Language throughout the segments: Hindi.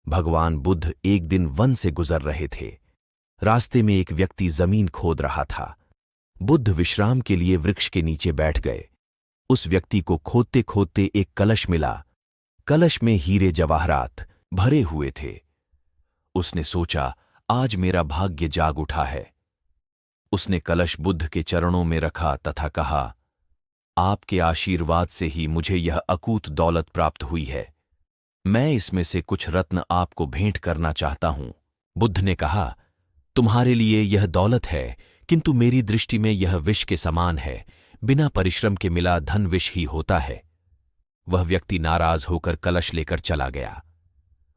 भगवान बुद्ध एक दिन वन से गुजर रहे थे। रास्ते में एक व्यक्ति जमीन खोद रहा था। बुद्ध विश्राम के लिए वृक्ष के नीचे बैठ गए। उस व्यक्ति को खोदते खोदते एक कलश मिला। कलश में हीरे जवाहरात भरे हुए थे। उसने सोचा, आज मेरा भाग्य जाग उठा है। उसने कलश बुद्ध के चरणों में रखा तथा कहा, आपके आशीर्वाद से ही मुझे यह अकूत दौलत प्राप्त हुई है। मैं इसमें से कुछ रत्न आपको भेंट करना चाहता हूं। बुद्ध ने कहा, तुम्हारे लिए यह दौलत है, किंतु मेरी दृष्टि में यह विष के समान है। बिना परिश्रम के मिला धन विष ही होता है। वह व्यक्ति नाराज होकर कलश लेकर चला गया।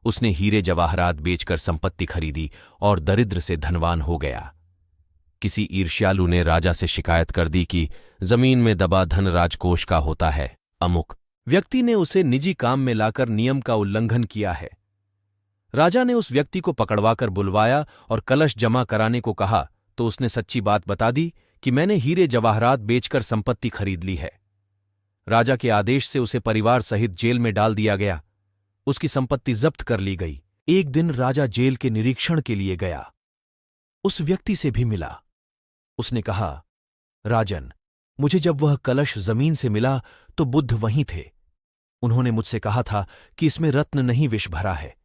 उसने हीरे जवाहरात बेचकर संपत्ति खरीदी और दरिद्र से धनवान हो गया। किसी ईर्ष्यालु ने राजा से शिकायत कर दी कि जमीन में दबा धन राजकोष का होता है। अमुक व्यक्ति ने उसे निजी काम में लाकर नियम का उल्लंघन किया है। राजा ने उस व्यक्ति को पकड़वाकर बुलवाया और कलश जमा कराने को कहा तो उसने सच्ची बात बता दी कि मैंने हीरे जवाहरात बेचकर संपत्ति खरीद ली है। राजा के आदेश से उसे परिवार सहित जेल में डाल दिया गया। उसकी संपत्ति जब्त कर ली गई। एक दिन राजा जेल के निरीक्षण के लिए गया। उस व्यक्ति से भी मिला। उसने कहा, राजन, मुझे जब वह कलश जमीन से मिला तो बुद्ध वहीं थे। उन्होंने मुझसे कहा था कि इसमें रत्न नहीं विष भरा है।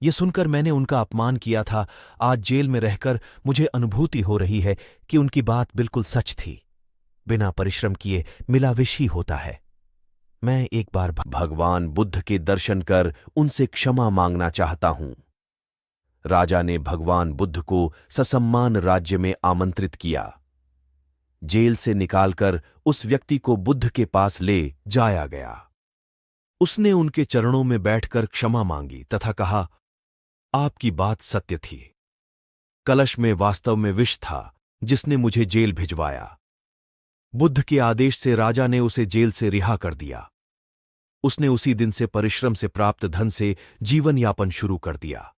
यह सुनकर मैंने उनका अपमान किया था। आज जेल में रहकर मुझे अनुभूति हो रही है कि उनकी बात बिल्कुल सच थी। बिना परिश्रम किए मिला विष ही होता है। मैं एक बार भगवान बुद्ध के दर्शन कर उनसे क्षमा मांगना चाहता हूं। राजा ने भगवान बुद्ध को ससम्मान राज्य में आमंत्रित किया। जेल से निकालकर उस व्यक्ति को बुद्ध के पास ले जाया गया। उसने उनके चरणों में बैठकर क्षमा मांगी तथा कहा, आपकी बात सत्य थी। कलश में वास्तव में विष था जिसने मुझे जेल भिजवाया। बुद्ध के आदेश से राजा ने उसे जेल से रिहा कर दिया। उसने उसी दिन से परिश्रम से प्राप्त धन से जीवन यापन शुरू कर दिया।